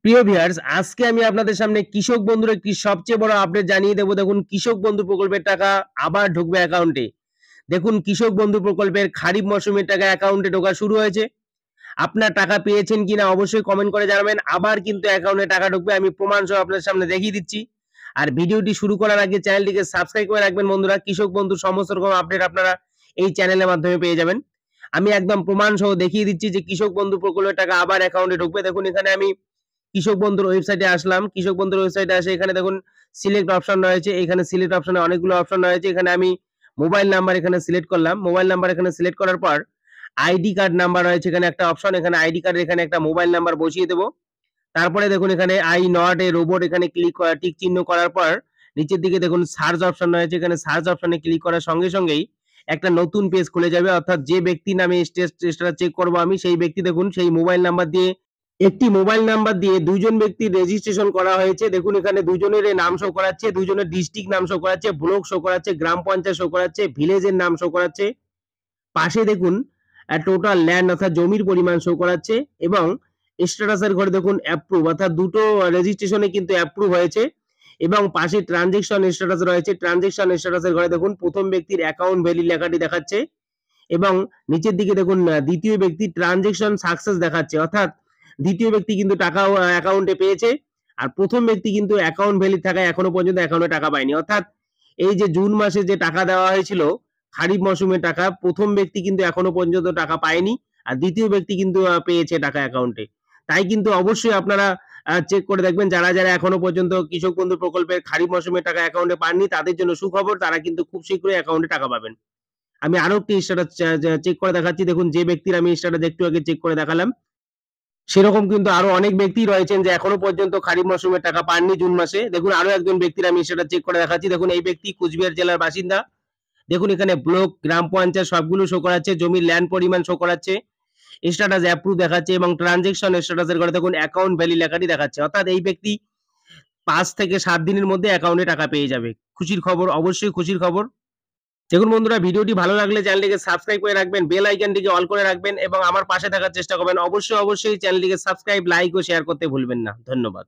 প্রিয় ভিউয়ার্স, আজকে আমি আপনাদের সামনে কৃষক বন্ধুর একটি সবচেয়ে বড় আপডেট জানিয়ে দেব। দেখুন, কৃষক বন্ধু প্রকল্পের টাকা আবার ঢুকবে অ্যাকাউন্টে। দেখুন, কৃষক বন্ধু প্রকল্পের খারিফ মৌসুমের টাকা অ্যাকাউন্টে ঢোকা শুরু হয়েছে। আপনার টাকা পেয়েছেন কিনা অবশ্যই কমেন্ট করে জানাবেন। আবার কিন্তু অ্যাকাউন্টে টাকা ঢুকবে, আমি প্রমাণ সহ আপনাদের সামনে দেখিয়ে দিচ্ছি। আর ভিডিওটি শুরু করার আগে চ্যানেলটিকে সাবস্ক্রাইব করে রাখবেন বন্ধুরা। কৃষক বন্ধুর সমস্ত রকম আপডেট আপনারা এই চ্যানেলের মাধ্যমে পেয়ে যাবেন। আমি একদম প্রমাণ সহ দেখিয়ে দিচ্ছি যে কৃষক বন্ধু প্রকল্পের টাকা আবার অ্যাকাউন্টে ঢুকবে। দেখুন, এখানে আমি কৃষক বন্ধুর ওয়েবসাইটে আসলাম। কৃষক বন্ধুর ওয়েবসাইটে আসে এখানে দেখুন সিলেক্ট অপশন রয়েছে। এখানে সিলেক্ট অপশনে অনেকগুলো অপশন রয়েছে। এখানে আমি মোবাইল নাম্বার এখানে সিলেক্ট করলাম। মোবাইল নাম্বার এখানে সিলেক্ট করার পর আইডি কার্ড নাম্বার রয়েছে এখানে একটা অপশন। এখানে আইডি কার্ডের এখানে একটা মোবাইল নাম্বার বসিয়ে দেব। তারপরে দেখুন এখানে আই নট এ রোবট এখানে ক্লিক করা টিক চিহ্ন করার পর নিচের দিকে দেখুন সার্চ অপশন রয়েছে। এখানে সার্চ অপশনে ক্লিক করার সঙ্গে সঙ্গেই একটা নতুন পেজ খুলে যাবে। অর্থাৎ যে ব্যক্তির নামে স্ট্যাটাস চেক করব আমি, সেই ব্যক্তি দেখুন সেই মোবাইল নাম্বার দিয়ে একটি মোবাইল নাম্বার দিয়ে দুইজন ব্যক্তির রেজিস্ট্রেশন করা হয়েছে। দেখুন এখানে দুজনের নাম শো করাচ্ছে, দুজনের ডিস্ট্রিক্ট নাম শো করাচ্ছে, ব্লক শো করাচ্ছে, গ্রাম পঞ্চায়েত শো করাচ্ছে, ভিলেজের নাম শো করাচ্ছে। পাশে দেখুন টোটাল ল্যান্ড অর্থাৎ জমির পরিমাণ শো করাচ্ছে এবং স্ট্যাটাসের ঘরে দেখুন অ্যাপ্রুভ অর্থাৎ দুটো রেজিস্ট্রেশনে কিন্তু অ্যাপ্রুভ হয়েছে এবং পাশে ট্রানজেকশন স্ট্যাটাস রয়েছে। ট্রানজেকশন স্ট্যাটাসের ঘরে দেখুন প্রথম ব্যক্তির অ্যাকাউন্ট ভ্যালি লেখাটি দেখাচ্ছে এবং নিচের দিকে দেখুন দ্বিতীয় ব্যক্তি ট্রানজেকশন সাকসেস দেখাচ্ছে। অর্থাৎ দ্বিতীয় ব্যক্তি কিন্তু টাকা অ্যাকাউন্টে পেয়েছে আর প্রথম ব্যক্তি কিন্তু অ্যাকাউন্ট ভ্যালি থাকায় এখনো পর্যন্ত অ্যাকাউন্টে টাকা পায়নি। অর্থাৎ এই যে জুন মাসে যে টাকা দেওয়া হয়েছিল খারিফ মৌসুমের টাকা, প্রথম ব্যক্তি কিন্তু এখনো পর্যন্ত টাকা পায়নি আর দ্বিতীয় ব্যক্তি কিন্তু পেয়েছে টাকা অ্যাকাউন্টে। তাই কিন্তু অবশ্যই আপনারা চেক করে দেখবেন যারা যারা এখনো পর্যন্ত কৃষক বন্ধু প্রকল্পের খারিফ মৌসুমের টাকা অ্যাকাউন্টে পাননি তাদের জন্য সুখবর, তারা কিন্তু খুব শীঘ্রই অ্যাকাউন্টে টাকা পাবেন। আমি আরো একটি স্ট্যাটাস চেক করে দেখাচ্ছি। দেখুন যে ব্যক্তির আমি স্ট্যাটাস একটু আগে চেক করে দেখালাম সেরকম কিন্তু আরো অনেক ব্যক্তি রয়েছেন যে এখনো পর্যন্ত খারিফ মৌসুমের টাকা পাননি জুন মাসে। দেখুন আরো একজন ব্যক্তির আমি সেটা চেক করে দেখাচ্ছি। দেখুন এই ব্যক্তি কুচবিহার জেলার বাসিন্দা। দেখুন এখানে ব্লক গ্রাম পঞ্চায়েত সবগুলো শো করাচ্ছে, জমির ল্যান্ড পরিমাণ শো করাচ্ছে, স্ট্যাটাস অ্যাপ্রুভ দেখাচ্ছে এবং ট্রানজেকশন স্ট্যাটাসের ঘরে দেখুন অ্যাকাউন্ট ভ্যালি লেখাটি দেখাচ্ছে। অর্থাৎ এই ব্যক্তি 5 থেকে 7 দিনের মধ্যে অ্যাকাউন্টে টাকা পেয়ে যাবে। খুশির খবর, অবশ্যই খুশির খবর। দেখুন বন্ধুরা, ভিডিওটি ভালো লাগলে চ্যানেলটিকে সাবস্ক্রাইব করে রাখবেন, বেল আইকনটিকে অল করে রাখবেন এবং আমার পাশে থাকার চেষ্টা করবেন। অবশ্যই চ্যানেলটিকে সাবস্ক্রাইব, লাইক ও শেয়ার করতে ভুলবেন না। ধন্যবাদ।